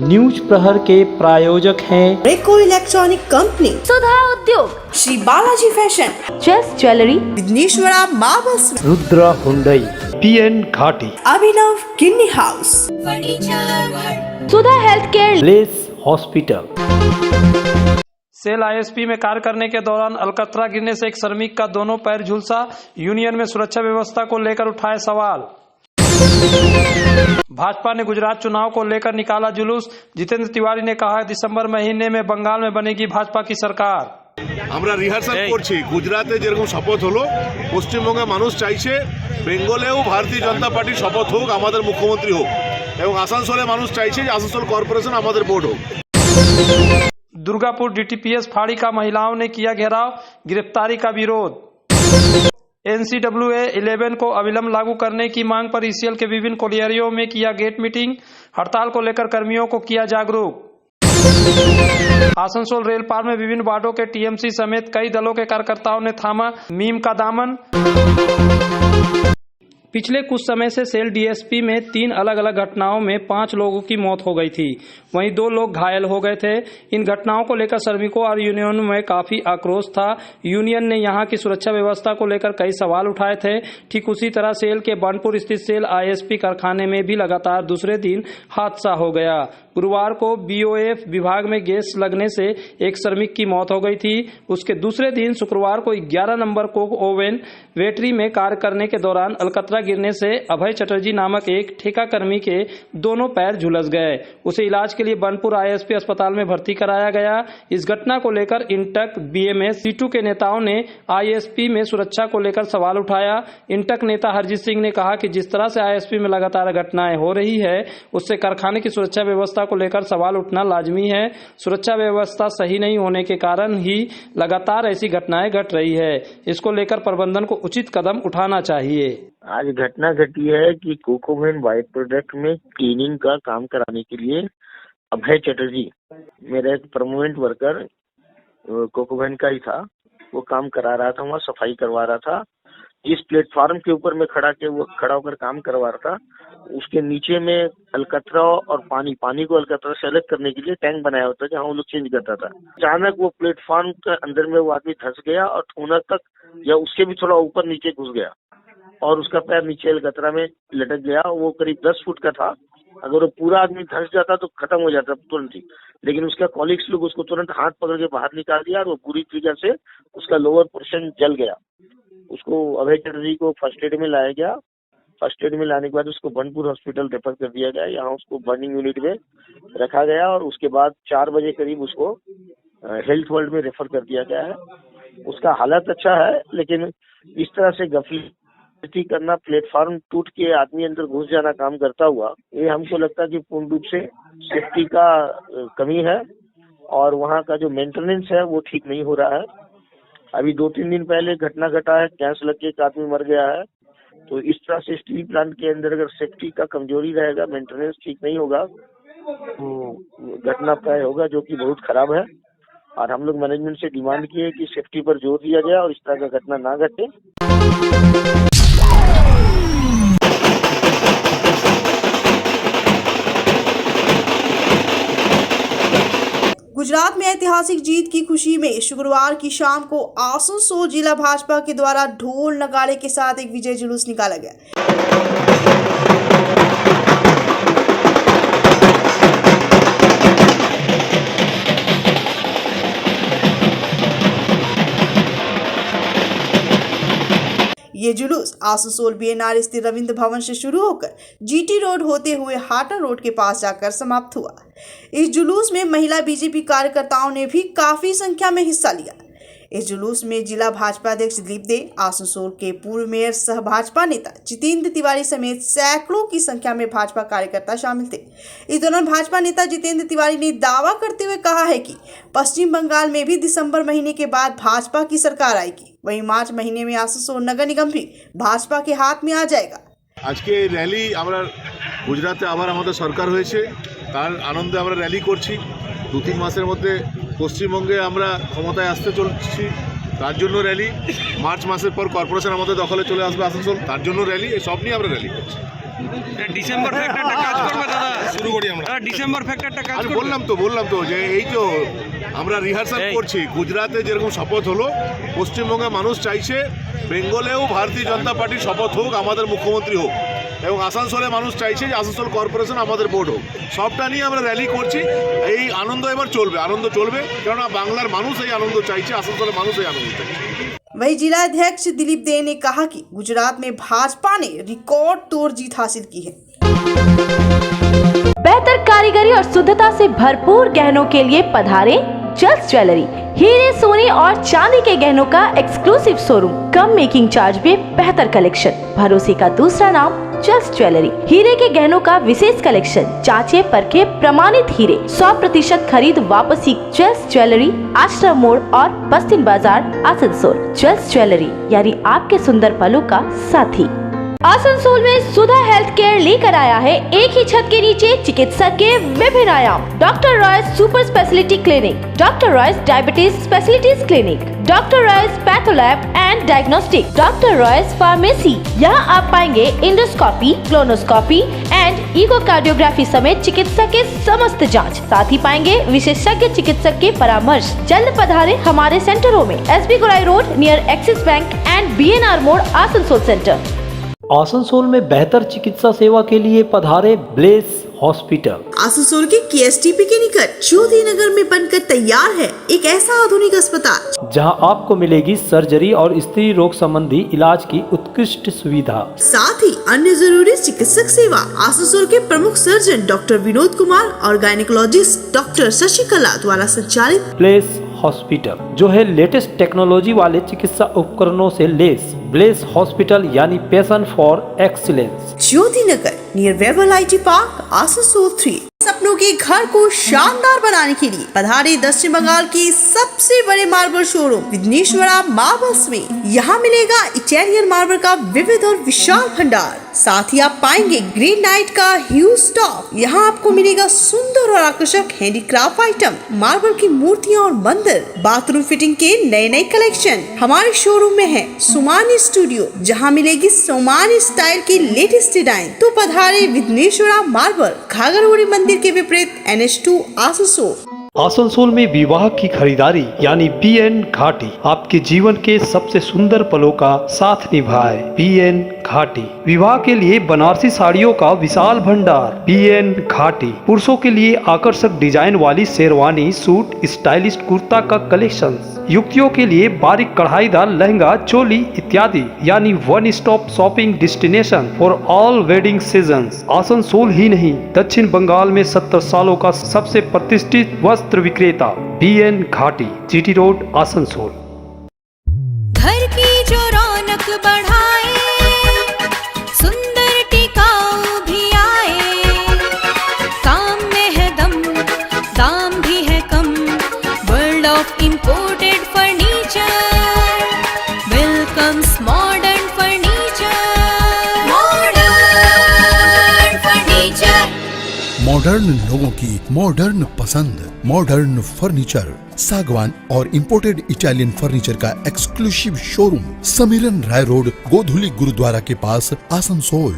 News प्रहर के प्रायोजक हैं रेको electronic company, Sudha Udyog, Shri Balaji fashion, chase jewellery, Vighneshwara marbles, Rudra Hyundai, PN Ghati, Abhinav Kinni house, Sudha health care, Bless hospital. SAIL ISP में कार्य करने के दौरान अलकतरा गिरने से एक श्रमिक का दोनों पैर झुलसा। यूनियन में सुरक्षा व्यवस्था को लेकर उठाए सवाल। भाजपा ने गुजरात चुनाव को लेकर निकाला जुलूस। जितेंद्र तिवारी ने कहा दिसंबर महीने में बंगाल में बनेगी भाजपा की सरकार। আমরা রিহার্সাল করছি। গুজরাটে যেরকম শপথ হলো, পশ্চিমবঙ্গে মানুষ চাইছে বেঙ্গলেও ভারতীয় জনতা পার্টির শপথ হোক, আমাদের মুখ্যমন্ত্রী হোক, এবং আসানসোলে মানুষ চাইছে যে আসানসোল কর্পোরেশন আমাদের বোর্ড হোক। दुर्गापुर डीटीपीएस फाड़ी का महिलाओं ने किया घेराव, गिरफ्तारी का विरोध। NCWA 11 को अविलंब लागू करने की मांग पर ECL के विभिन्न कोलियरियों में किया गेट मीटिंग। हड़ताल को लेकर कर्मियों को किया जागरूक। आसनसोल रेल पार में विभिन्न वार्डों के TMC समेत कई दलों के कार्यकर्ताओं ने थामा मीम का दामन। पिछले कुछ समय से सेल DSP में 3 अलग अलग घटनाओं में 5 लोगों की मौत हो गई थी, वहीं 2 लोग घायल हो गए थे। इन घटनाओं को लेकर श्रमिकों और यूनियनों में काफी आक्रोश था। यूनियन ने यहां की सुरक्षा व्यवस्था को लेकर कई सवाल उठाए थे। ठीक उसी तरह सेल के बनपुर स्थित सेल ISP कारखाने में भी लगातार दूसरे दिन हादसा हो गया। गुरुवार को BOF विभाग में गैस लगने से एक श्रमिक की मौत हो गई थी। उसके दूसरे दिन शुक्रवार को 11 नंबर कोक ओवन वेटरी में कार्य करने के दौरान अलकतरा गिरने से अभय चटर्जी नामक एक ठेका कर्मी के दोनों पैर झुलस गए। उसे इलाज के लिए बनपुर ISP अस्पताल में भर्ती कराया गया। इस घटना को लेकर इंटक, BMS, C2 के नेताओं ने ISP में सुरक्षा को लेकर सवाल उठाया। इंटक नेता हरजीत सिंह ने कहा कि जिस तरह से ISP में लगातार घटनाएं हो रही है, उससे कारखाने की सुरक्षा व्यवस्था को लेकर सवाल उठना लाजमी है। सुरक्षा व्यवस्था सही नहीं होने के कारण ही लगातार ऐसी घटनाएं घट रही है। इसको लेकर प्रबंधन को उचित कदम उठाना चाहिए। आज घटना घटी है कि कोकोवेन बाई प्रोडक्ट में क्लीनिंग का काम कराने के लिए अभय चटर्जी, मेरा एक परमानेंट वर्कर कोकोवेन का ही था, वो काम करा रहा था, वहाँ सफाई करवा रहा था। जिस प्लेटफॉर्म के ऊपर में खड़ा होकर काम करवा रहा था, उसके नीचे में अलकतरा और पानी को अलकतरा से अलग करने के लिए टैंक बनाया होता है, जहाँ वो लोग चेंज करता था। अचानक वो प्लेटफॉर्म के अंदर में वो आदमी धंस गया और ठोना तक या उसके भी थोड़ा ऊपर नीचे घुस गया और उसका पैर नीचे अलकतरा में लटक गया। वो करीब 10 फुट का था। अगर वो पूरा आदमी धंस जाता तो खत्म हो जाता तुरंत ही, लेकिन उसका कॉलीग्स लोग उसको तुरंत हाथ पकड़ के बाहर निकाल दिया और वो पूरी तरीके से उसका लोअर पोर्शन जल गया। उसको अभय चटर्जी को फर्स्ट एड में लाया गया। फर्स्ट एड में लाने के बाद उसको बनपुर हॉस्पिटल रेफर कर दिया गया। यहाँ उसको बर्निंग यूनिट में रखा गया और उसके बाद 4 बजे करीब उसको हेल्थ वर्ल्ड में रेफर कर दिया गया है। उसका हालत अच्छा है, लेकिन इस तरह से गफलती करना, प्लेटफॉर्म टूट के आदमी अंदर घुस जाना काम करता हुआ, ये हमको लगता है कि पूर्ण रूप से सेफ्टी का कमी है और वहाँ का जो मेंटेनेंस है वो ठीक नहीं हो रहा है। अभी 2-3 दिन पहले घटना घटा है, गैस लग के एक आदमी मर गया है। तो इस तरह से स्टील प्लांट के अंदर अगर सेफ्टी का कमजोरी रहेगा, मेंटेनेंस ठीक नहीं होगा, तो घटना प्राय होगा, जो कि बहुत खराब है। और हम लोग मैनेजमेंट से डिमांड किए कि सेफ्टी पर जोर दिया जाए और इस तरह का घटना ना घटे। गुजरात में ऐतिहासिक जीत की खुशी में शुक्रवार की शाम को आसनसोल जिला भाजपा के द्वारा ढोल नगाड़े के साथ एक विजय जुलूस निकाला गया। ये जुलूस आसनसोल BNR स्थित रविंद्र भवन से शुरू होकर GT रोड होते हुए हाटा रोड के पास जाकर समाप्त हुआ। इस जुलूस में महिला BJP कार्यकर्ताओं ने भी काफी संख्या में हिस्सा लिया। इस जुलूस में जिला भाजपा अध्यक्ष दिलीप दे, आसनसोल के पूर्व मेयर सह भाजपा नेता जितेंद्र तिवारी समेत सैकड़ों की संख्या में भाजपा कार्यकर्ता शामिल थे। इस दौरान भाजपा नेता जितेंद्र तिवारी ने दावा करते हुए कहा है कि पश्चिम बंगाल में भी दिसंबर महीने के बाद भाजपा की सरकार आएगी, वहीं मार्च महीने में आसनसोल नगर निगम भी भाजपा के हाथ में आ जाएगा। आज के रैली আমরা গুজরাটে আবার আমাদের সরকার হয়েছে, তার আনন্দে আমরা র্যালি করছি। 2-3 মাসের মধ্যে পশ্চিমবঙ্গে আমরা ক্ষমতায় আসতে চলছি, তার জন্য র্যালি। মার্চ মাসের পর কর্পোরেশন আমাদের দখলে চলে আসবে আসানসোল, তার জন্য র্যালি। এই সব নিয়ে আমরা র্যালি করছি। ডিসেম্বর ফ্যাক্টরটা কাজ করবে দাদা? শুরু করি আমরা। ডিসেম্বর ফ্যাক্টরটা কাজ আমি করবে? বললাম তো যে এই তো আমরা রিহার্সাল করছি। গুজরাটে যেরকম শপথ হলো, পশ্চিমবঙ্গের মানুষ চাইছে বেঙ্গলেও ভারতীয় জনতা পার্টির শপথ হোক, আমাদের মুখ্যমন্ত্রী হোক, এবং আসানসোলে মানুষ চাইছে যে আসানসোল কর্পোরেশন আমাদের বোর্ড হোক। সবটা নিয়ে আমরা র্যালি করছি। এই আনন্দ এবার চলবে, কেননা বাংলার মানুষ এই আনন্দ চাইছে, আসানসোলের মানুষ এই আনন্দ চাইছে। वहीं जिला अध्यक्ष दिलीप दे ने कहा कि गुजरात में भाजपा ने रिकॉर्ड तोड़ जीत हासिल की है। बेहतर कारीगरी और शुद्धता से भरपूर गहनों के लिए पधारे जल्स ज्वेलरी। हीरे, सोने और चांदी के गहनों का एक्सक्लूसिव शोरूम, कम मेकिंग चार्ज में बेहतर कलेक्शन। भरोसे का दूसरा नाम जल्स ज्वेलरी। हीरे के गहनों का विशेष कलेक्शन, जांचे परखे प्रमाणित हीरे, 100% खरीद वापसी। जल्स ज्वेलरी, आश्रम मोड़ और बस्तिन बाजार, आसनसोल। जल्स ज्वेलरी यानी आपके सुंदर पलों का साथी। आसनसोल में सुधा हेल्थ केयर लेकर आया है एक ही छत के नीचे चिकित्सा के विभिन्न आयाम। Doctor Royce super speciality clinic, doctor Royce diabetes specialities clinic, doctor Royce patholab and diagnostic, doctor Royce pharmacy. यहाँ आप पाएंगे इंडोस्कोपी, क्लोनोस्कोपी एंड इकोकार्डियोग्राफी समेत चिकित्सा के समस्त जांच। साथ ही पाएंगे विशेषज्ञ चिकित्सक के परामर्श। जल्द पधारे हमारे सेंटरों में SB Gorai road near axis bank and BNR मोड़, आसनसोल सेंटर। आसनसोल में बेहतर चिकित्सा सेवा के लिए पधारे ब्लेस हॉस्पिटल। आसनसोल के केएसटीपी के निकट ज्योति नगर में बनकर तैयार है एक ऐसा आधुनिक अस्पताल जहां आपको मिलेगी सर्जरी और स्त्री रोग संबंधी इलाज की उत्कृष्ट सुविधा, साथ ही अन्य जरूरी चिकित्सक सेवा। आसनसोल के प्रमुख सर्जन डॉक्टर विनोद कुमार और गायनेकोलॉजिस्ट डॉक्टर शशिकला द्वारा संचालित ब्लेस हॉस्पिटल जो है लेटेस्ट टेक्नोलॉजी वाले चिकित्सा उपकरणों से लेस। ब्लेस हॉस्पिटल यानी passion for excellence. Jyoti Nagar near Webel IT park, Asansol 3। सपनों के घर को शानदार बनाने के लिए पधारे दक्षिण बंगाल की सबसे बड़े मार्बल शोरूम विघ्नेश्वरा मार्बल्स में। यहाँ मिलेगा इटालियन मार्बल का विविध और विशाल भंडार। साथ ही आप पाएंगे ग्रेनाइट का ह्यूज स्टॉक। यहाँ आपको मिलेगा सुंदर और आकर्षक हैंडीक्राफ्ट आइटम, मार्बल की मूर्तियाँ और मंदिर, बाथरूम फिटिंग के नए कलेक्शन। हमारे शोरूम में है सोमानी स्टूडियो, जहाँ मिलेगी सोमानी स्टाइल की लेटेस्ट डिजाइन। तो पधारे विघ्नेश्वरा मार्बल, घाघरगुड़ी मंदिर के विपरीत NH2 आसनसोल। आसनसोल में विवाह की खरीदारी यानी PN घाटी आपके जीवन के सबसे सुंदर पलों का साथ निभाए। PN घाटी विवाह के लिए बनारसी साड़ियों का विशाल भंडार। PN घाटी पुरुषों के लिए आकर्षक डिजाइन वाली शेरवानी, सूट, स्टाइलिश कुर्ता का कलेक्शन, युवतियों के लिए बारीक कढ़ाईदार लहंगा, चोली इत्यादि, यानी one stop shopping destination for all wedding seasons. Asansol ही नहीं, दक्षिण बंगाल में 70 सालों का सबसे प्रतिष्ठित वस्त्र विक्रेता PN घाटी, GT रोड, आसनसोल। घर की जो रौनक बढ़ाए, सुंदर टिकाऊ भी आए, काम में है दम, दाम भी है कम। World of imported furniture welcomes modern furniture. Modern furniture, modern लोगों की मॉडर्न पसंद, मॉडर्न फर्नीचर, सागवान और इंपोर्टेड इटालियन फर्नीचर का exclusive showroom, Samiran Rai road, Godhuli Gurudwara के पास, आसनसोल।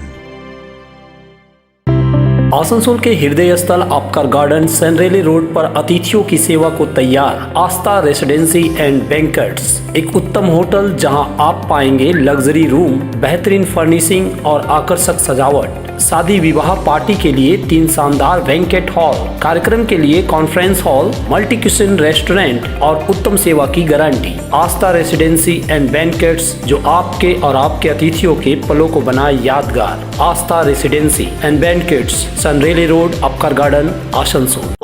आसनसोल के हृदय स्थल आपका गार्डन सनरेली रोड पर अतिथियों की सेवा को तैयार आस्था रेसिडेंसी एंड बैंक्वेट्स, एक उत्तम होटल जहां आप पाएंगे लग्जरी रूम, बेहतरीन फर्निशिंग और आकर्षक सजावट। शादी विवाह पार्टी के लिए 3 शानदार बैंक्वेट हॉल, कार्यक्रम के लिए conference hall, multi kitchen restaurant और उत्तम सेवा की guarantee. Aastha residency and banquets जो आपके और आपके अतिथियों के पलों को बनाए यादगार। Astha residency and banquets, Senraleigh road, Upkar garden, Asansol.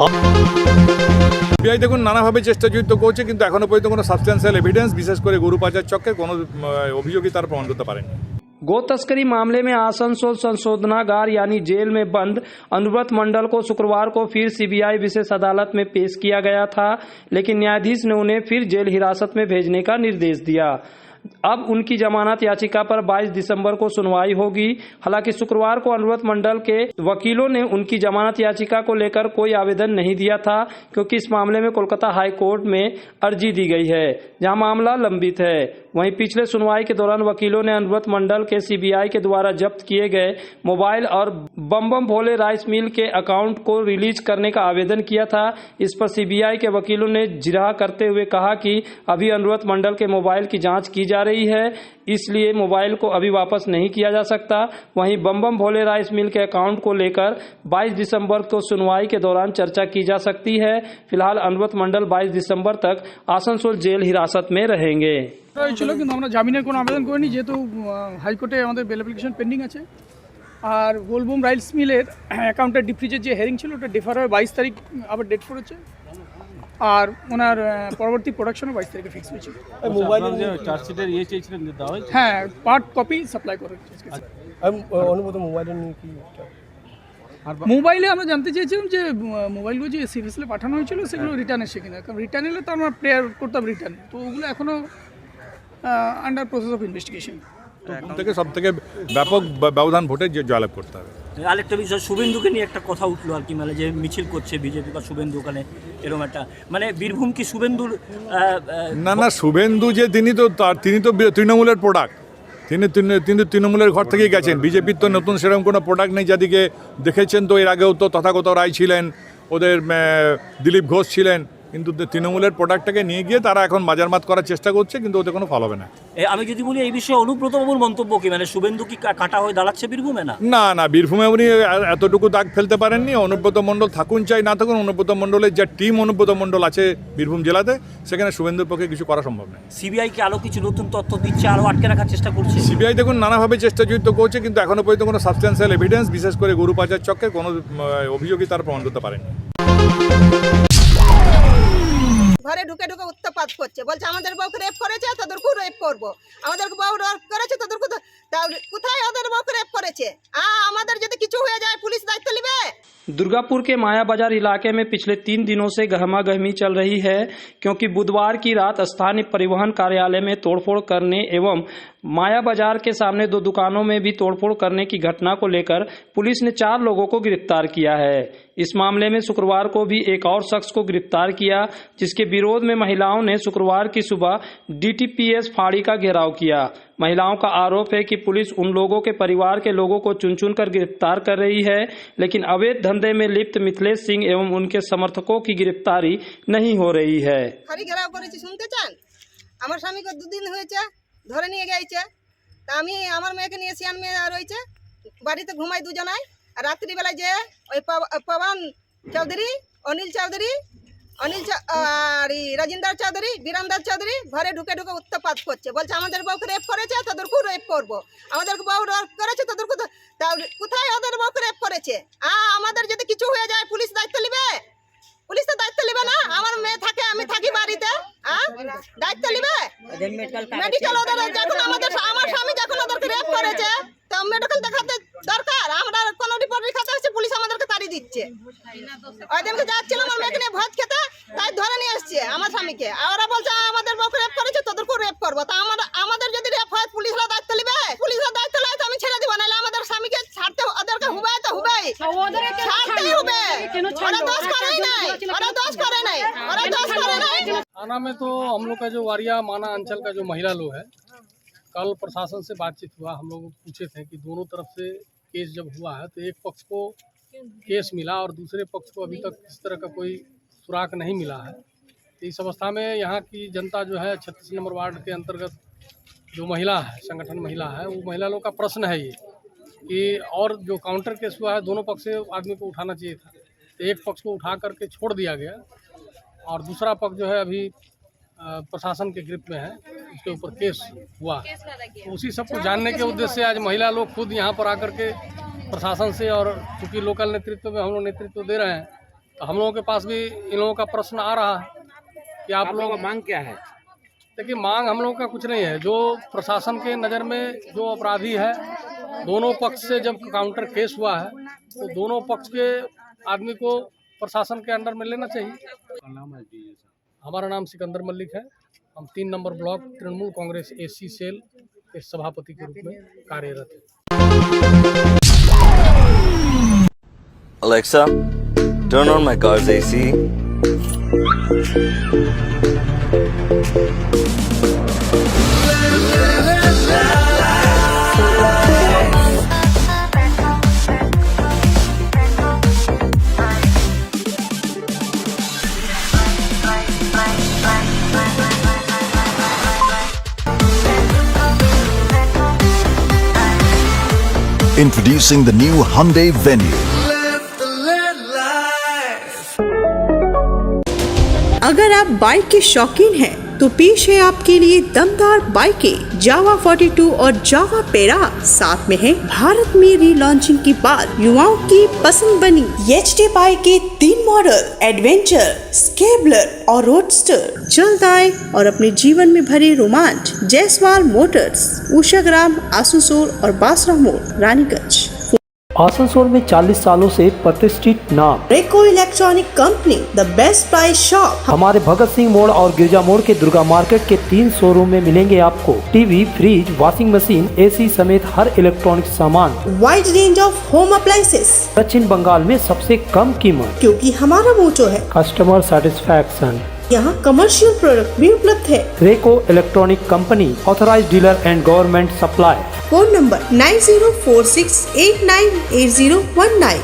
CBI দেখুন নানাভাবে চেষ্টা যুক্ত করছে, কিন্তু এখনো পর্যন্ত কোনো সাবস্টেন্সিয়াল এভিডেন্স, বিশেষ করে গরু পাচার চক্রে কোনো অভিযোগই তারা প্রমাণ করতে পারেনি। गो तस्करी मामले में आसनसोल संशोधनागार यानी जेल में बंद अनुव्रत मंडल को शुक्रवार को फिर सीबीआई विशेष अदालत में पेश किया गया था, लेकिन न्यायाधीश ने उन्हें फिर जेल हिरासत में भेजने का निर्देश दिया। अब उनकी जमानत याचिका पर 22 दिसंबर को सुनवाई होगी। हालांकि शुक्रवार को अनुव्रत मंडल के वकीलों ने उनकी जमानत याचिका को लेकर कोई आवेदन नहीं दिया था, क्योंकि इस मामले में कोलकाता हाई कोर्ट में अर्जी दी गई है, जहां मामला लंबित है। वहीं पिछले सुनवाई के दौरान वकीलों ने अनुव्रत मंडल के सीबीआई के द्वारा जब्त किए गए मोबाइल और बम बम भोले राइस मिल के अकाउंट को रिलीज करने का आवेदन किया था। इस पर सीबीआई के वकीलों ने जिरह करते हुए कहा कि अभी अनुव्रत मंडल के मोबाइल की जांच की जा रही है, इसलिए मोबाइल को अभी वापस नहीं किया जा सकता। वहीं बम बम भोले राइस मिल के अकाउंट को लेकर 22 दिसंबर को सुनवाई के दौरान चर्चा की जा सकती है। फिलहाल अनुव्रत मंडल 22 दिसंबर तक आसनसोल जेल हिरासत में रहेंगे। ছিল কিন্তু আমরা জামিনের কোনো আবেদন করিনি, যেহেতু হাইকোর্টে আমাদের বেল অ্যাপ্লিকেশন পেন্ডিং আছে। আর গোলবুম রাইস মিলের অ্যাকাউন্টের ডিফ্রিজের যে হেয়ারিং ছিল ওটা ডেফার হয়ে 22 তারিখ আবার ডেট করেছে। আর ওনার পরবর্তী প্রোডাকশনও 22 তারিখে ফিক্স হয়েছিল। মোবাইলের যে চার্জশিটের চেয়েছিলেন দেওয়া হয়েছে? হ্যাঁ, পার্ট কপি সাপ্লাই করে। অনুমোদন মোবাইলের নিয়ে কি মোবাইলে আমরা জানতে চেয়েছিলাম যে মোবাইলগুলো যে সিরিয়াসলি পাঠানো হয়েছিল সেগুলো রিটার্ন এসে কিনা, কারণ রিটার্ন এলে তো আমরা প্রেয়ার করতাম রিটার্ন, তো ওগুলো এখনও আন্ডার প্রসেস অফ ইনভেস্টিগেশন। থেকে সব থেকে ব্যাপক ব্যবধান ভোটে জয়লাভ করতে হবে। আরেকটা বিষয়, শুভেন্দুকে নিয়ে একটা কথা উঠলো আর কি, মানে যে মিছিল করছে বিজেপি বা শুভেন্দু, ওখানে এরকম একটা মানে বীরভূম কি শুভেন্দুর? না, শুভেন্দু যে তিনি তো তৃণমূলের প্রোডাক্ট, তিনি তৃণমূলের ঘর থেকেই গেছেন। বিজেপির তো নতুন সেরকম কোনো প্রোডাক্ট নেই। যাদিকে দেখেছেন তো এর আগেও তো তথাগত রায় ছিলেন, ওদের দিলীপ ঘোষ ছিলেন, কিন্তু তৃণমূলের প্রোডাক্টটাকে নিয়ে গিয়ে তারা এখন বাজারমাত করার চেষ্টা করছে, কিন্তু ওতে কোনো ফল হবে না। আমি যদি বলি এই বিষয়ে অনুব্রতবাবুর মন্তব্য কি, মানে শুভেন্দু কি কাটা হয়ে দাঁড়াচ্ছে বীরভূমে? না, বীরভূমে উনি এতটুকু দাগ ফেলতে পারেননি। অনুব্রত মণ্ডল থাকুন চাই না থাকুন, অনুব্রত মণ্ডলের যে টিম অনুব্রত মণ্ডল আছে বীরভূম জেলাতে, সেখানে শুভেন্দুর পক্ষে কিছু করা সম্ভব নয়। সিবিআই কি আরও কিছু নতুন তথ্য দিচ্ছে, আরও আটকে রাখার চেষ্টা করছে? সিবিআই দেখুন নানাভাবে চেষ্টা জড়িত করছে, কিন্তু এখনো পর্যন্ত কোনো সাবস্টেন্সিয়াল এভিডেন্স, বিশেষ করে গরু পাচার চক্রে কোনো অভিযোগই তারা প্রমাণ করতে পারেনি। ঘরে ঢুকে ঢুকে উত্তপাত করছে, বলছে আমাদের বউকে রেপ করেছে তাদেরকেও রেপ করবো, আমাদের বউ রেপ করেছে তাদেরকে, কোথায় ওদের বউকে রেপ করেছে? আমাদের যদি কিছু হয়ে যায় পুলিশ দায়িত্ব নেবে? दुर्गापुर के माया बाजार इलाके में पिछले 3 दिनों से गहमागहमी चल रही है, क्योंकि बुधवार की रात स्थानीय परिवहन कार्यालय में तोड़फोड़ करने एवं माया बाजार के सामने 2 दुकानों में भी तोड़फोड़ करने की घटना को लेकर पुलिस ने 4 लोगों को गिरफ्तार किया है। इस मामले में शुक्रवार को भी एक और शख्स को गिरफ्तार किया, जिसके विरोध में महिलाओं ने शुक्रवार की सुबह DTPS फाड़ी का घेराव किया। महिलाओं का आरोप है कि पुलिस उन लोगों के परिवार के लोगों को चुन चुन कर गिरफ्तार कर रही है, लेकिन अवैध धंधे में लिप्त मिथिलेश सिंह एवं उनके समर्थकों की गिरफ्तारी नहीं हो रही है। ঘেরাও করেছি শুনতে চান? আমার স্বামীকে 2 দিন হয়েছে ধরে নিয়ে গেছে, তা আমি আমার মেয়েকে নিয়ে সিয়ান মেয়ে রয়েছে, বাড়িতে ঘুমাই দুজনাই। আর রাত্রিবেলায় যে ওই পবন চৌধুরী, অনিল চৌধুরী, আর রাজিন্দার চৌধুরী, বীরান্দার চৌধুরী ঘরে ঢুকে ঢুকে উত্তপাত করছে, বলছে আমাদের বউকে রেপ করেছে তাদেরকেও রেপ করবো, আমাদের বউ রেপ করেছে তাদেরকে, কোথায় ওদের বউকে রেপ করেছে? আমাদের যদি কিছু হয়ে যায় পুলিশ দায়িত্ব নেবে? পুলিশ তো দায়িত্ব নেবে না। আমার মেয়ে থাকে, আমি থাকি বাড়িতে, দায়িত্ব নেবে? মেডিকেল ওদের যখন আমার স্বামী যখন ওদেরকে রেপ করেছে, তো মেডিকেল দেখাতে দরকার। আমরা কোনো রিপোর্ট লিখাতে আসছি, পুলিশ আমাদেরকে তাড়িয়ে দিচ্ছে। ওই দিনকে যাচ্ছিল আমার মেয়েকে নিয়ে ভোজ খেতে, তাই ধরে নিয়ে এসছে আমার স্বামীকে। ওরা বলছে আমাদের বউকে রেপ করেছে তাদেরকেও রেপ করবো। তা আমাদের যদি রেপ হয় পুলিশরা দায়িত্ব নেবে? পুলিশরা দায়িত্ব নেয় তো আমি ছেড়ে দিব, নাহলে আমাদের স্বামীকে ছাড়তে ওদেরকে হুবে তো হুবেই, ছাড়তেই হবে। ওরা দোষ করে নাই, ওরা দোষ করে নাই, ওরা দোষ করে নাই। थाना में तो हम लोग का जो वारिया माना अंचल का जो महिला लोग है, कल प्रशासन से बातचीत हुआ, हम लोग पूछे थे कि दोनों तरफ से केस जब हुआ है तो एक पक्ष को केस मिला और दूसरे पक्ष को अभी तक इस तरह का कोई सुराग नहीं मिला है। तो इस अवस्था में यहाँ की जनता जो है 36 नंबर वार्ड के अंतर्गत जो महिला है, संगठन महिला है, वो महिला लोग का प्रश्न है ये कि और जो काउंटर केस हुआ है दोनों पक्ष से आदमी को उठाना चाहिए था, तो एक पक्ष को उठा करके छोड़ दिया गया और दूसरा पक्ष जो है अभी प्रशासन के ग्रिप में है, उसके ऊपर केस हुआ। तो उसी सब को जानने के उद्देश्य से आज महिला लोग खुद यहाँ पर आकर के प्रशासन से, और चूँकि लोकल नेतृत्व में हम लोग नेतृत्व दे रहे हैं, तो हम लोगों के पास भी इन लोगों का प्रश्न आ रहा है कि आप लोगों का मांग क्या है? देखिए, मांग हम लोगों का कुछ नहीं है। जो प्रशासन के नज़र में जो अपराधी है, दोनों पक्ष से जब काउंटर केस हुआ है तो दोनों पक्ष के आदमी को प्रशासन के अंडर में लेना चाहिए। हमारा नाम सिकंदर मलिक है, हम 3 number block Trinamool Congress AC cell के सभापति के रूप में कार्यरत हैं। Alexa, turn on my car's AC. Introducing the new Hyundai Venue. अगर आप बाइक के शौकीन हैं तो पेश है आपके लिए दमदार बाइकें जावा 42 और जावा पेरा। साथ में है भारत में रीलॉन्चिंग के बाद युवाओं की पसंद बनी एचडी बाइक के 3 मॉडल एडवेंचर, स्केबलर और रोडस्टर। जल्द आए और अपने जीवन में भरे रोमांच। जायसवाल मोटर्स, उषाग्राम, आसनसोल और बासरा मोड़, रानीगंज। आसनसोल में 40 सालों से प्रतिष्ठित नाम रेको electronic company, the best price shop. हमारे भगत सिंह मोड़ और गिरजा मोड़ के दुर्गा मार्केट के 3 शोरूम में मिलेंगे आपको TV, fridge, washing machine, AC समेत हर इलेक्ट्रॉनिक सामान। Wide range of home appliances. दक्षिण बंगाल में सबसे कम कीमत, क्योंकि हमारा मोटो है कस्टमर सेटिस्फैक्शन। यहाँ कमर्शियल प्रोडक्ट भी उपलब्ध है। रेको electronic company, authorised dealer and government supply. Phone number 9046898019।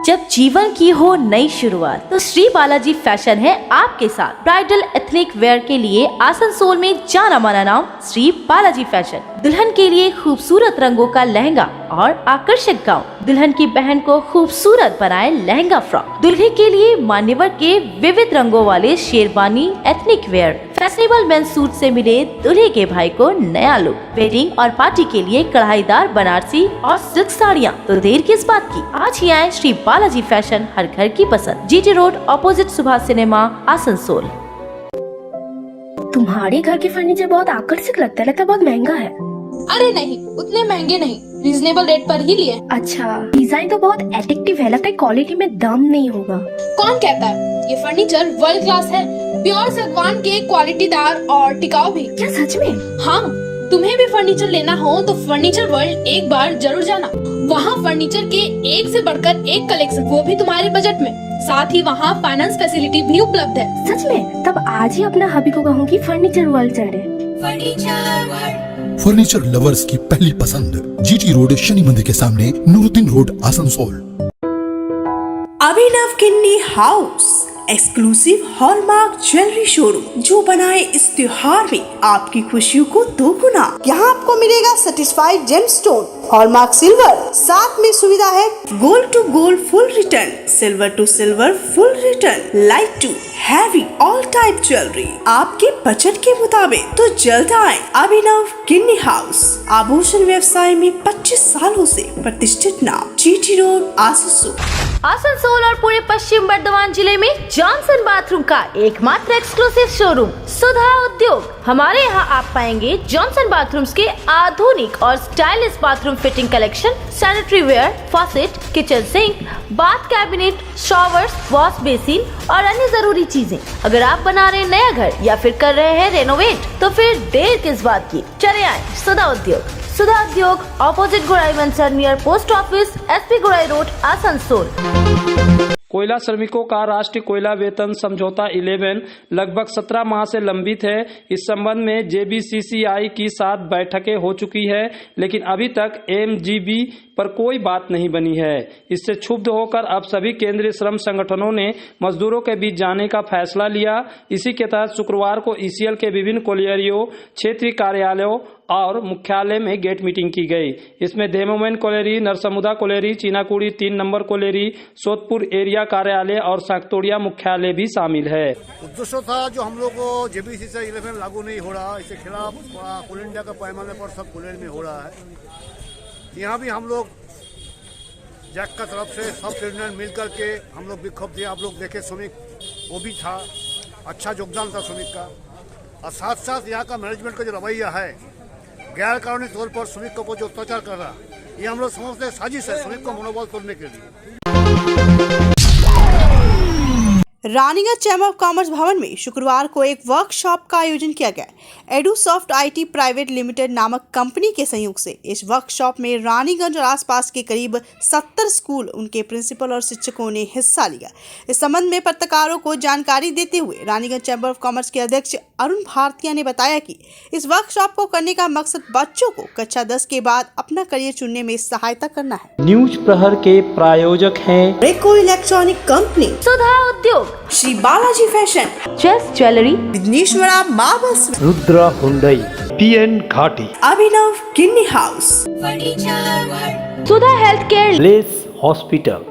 जब जीवन की हो नई शुरुआत तो श्री बालाजी फैशन है आपके साथ। ब्राइडल एथनिक वेयर के लिए आसनसोल में जाना माना नाम श्री बालाजी फैशन। दुल्हन के लिए खूबसूरत रंगों का लहंगा और आकर्षक गाउन, दुल्हन की बहन को खूबसूरत बनाए लहंगा फ्रॉक, दुल्हे के लिए मान्यवर के विविध रंगों वाले sherwani ethnic wear, fashionable mens suit से मिले दुल्हे के भाई को नया लुक, वेडिंग और पार्टी के लिए कढ़ाईदार बनारसी और सिल्क साड़ियाँ। तो देर किस बात की, आज ही आए श्री बालाजी फैशन, हर घर की पसंद, GT road opposite Subhash cinema, Asansol. तुम्हारे घर के फर्नीचर बहुत आकर्षक लगता है बहुत महंगा है। अरे नहीं, उतने महंगे नहीं, रीजनेबल रेट पर ही लिए। अच्छा, डिजाइन तो बहुत एट्रैक्टिव है, लगता है क्वालिटी में दम नहीं होगा। कौन कहता है? ये फर्नीचर वर्ल्ड क्लास है, प्योर सागवान के, क्वालिटीदार और टिकाऊ भी। क्या सच में? हाँ, तुम्हें भी फर्नीचर लेना हो तो फर्नीचर वर्ल्ड एक बार जरूर जाना। वहाँ फर्नीचर के एक से बढ़कर एक कलेक्शन, वो भी तुम्हारे बजट में। साथ ही वहाँ फाइनेंस फैसिलिटी भी उपलब्ध है। सच में? तब आज ही अपना हबी को कहूँगी फर्नीचर वर्ल्ड चले। फर्नीचर लवर्स की पहली पसंद, जीटी रोड, शनि मंदिर के सामने, Nooruddin road, Asansol. Abhinav Kinni house, exclusive hallmark jewellery showroom जो बनाए इस त्योहार में आपकी खुशियों को दोगुना। यहाँ आपको मिलेगा सर्टिफाइड जेमस्टोन, हॉलमार्क सिल्वर, साथ में सुविधा है gold to gold full return, silver to silver full return, light to heavy all type jewellery आपके बजट के मुताबिक। तो जल्द आए, अभिनव किन्नी हाउस, आभूषण व्यवसाय में 25 सालों से प्रतिष्ठित नाम, जीटी रोड, आसनसोल। आसनसोल और पूरे पश्चिम बर्धमान जिले में जॉनसन बाथरूम का एकमात्र एक्सक्लूसिव शोरूम सुधा उद्योग। हमारे यहाँ आप पाएंगे जॉनसन बाथरूम्स के आधुनिक और stylish bathroom fitting collection, sanitary ware, faucet, kitchen sink, bath cabinet, showers, wash basin और अन्य जरूरी चीजें। अगर आप बना रहे नया घर या फिर कर रहे हैं रेनोवेट तो फिर देर किस बात की, चले आए सुधा उद्योग। सुधा उद्योग ऑपोजिट गुराई मंसर नियर पोस्ट ऑफिस, एसपी गुराई रोड, आसनसोल। कोयला श्रमिकों का राष्ट्रीय कोयला वेतन समझौता 11 लगभग 17 माह से लंबित है। इस संबंध में जेबीसीसीआई की 7 बैठकें हो चुकी है, लेकिन अभी तक एमजीबी पर कोई बात नहीं बनी है। इससे क्षुब्ध होकर अब सभी केंद्रीय श्रम संगठनों ने मजदूरों के बीच जाने का फैसला लिया। इसी के तहत शुक्रवार को ईसीएल के विभिन्न कोलियरियों, क्षेत्रीय कार्यालयों और मुख्यालय में गेट मीटिंग की गई। इसमें Dhemomain colliery, Narsamuda colliery, Chinakuri 3 number colliery, Sodepur area कार्यालय और साकतोड़िया मुख्यालय भी शामिल है। उद्देश्य था जो हम लोग को जेबीसीसी 11 लागू नहीं हो रहा, इसके खिलाफ कोल इंडिया का पैमाने पर सब कोलेर में हो रहा है। यहाँ भी हम लोग जैक का तरफ से सब यूनियन मिल करके हम लोग विक्षोभ दिए। आप लोग देखे, श्रमिक वो भी था, अच्छा योगदान था श्रमिक का। और साथ साथ यहाँ का मैनेजमेंट का जो रवैया है, गैर कानूनी तौर पर श्रमिक को जो अत्याचार कर रहा, ये हम लोग समझते हैं साजिश है श्रमिक को मनोबल तोड़ने के लिए। रानीगंज चैम्बर ऑफ कॉमर्स भवन में शुक्रवार को एक वर्कशॉप का आयोजन किया गया। एडुसॉफ्ट आईटी प्राइवेट लिमिटेड नामक कंपनी के सहयोग से इस वर्कशॉप में रानीगंज और आसपास के करीब 70 स्कूल, उनके प्रिंसिपल और शिक्षकों ने हिस्सा लिया। इस संबंध में पत्रकारों को जानकारी देते हुए रानीगंज चैम्बर ऑफ कॉमर्स के अध्यक्ष अरुण भारतीय ने बताया कि इस वर्कशॉप को करने का मकसद बच्चों को कक्षा 10 के बाद अपना करियर चुनने में सहायता करना है। न्यूज प्रहर के प्रायोजक हैं रेको electronic company, Sudha Udyog, Shri Balaji fashion, just jewellery, Vighneshwara marbles, Rudra Hyundai, PN Ghati, Abhinav Kinni house, furniture world, Sudha health care, Bless hospital.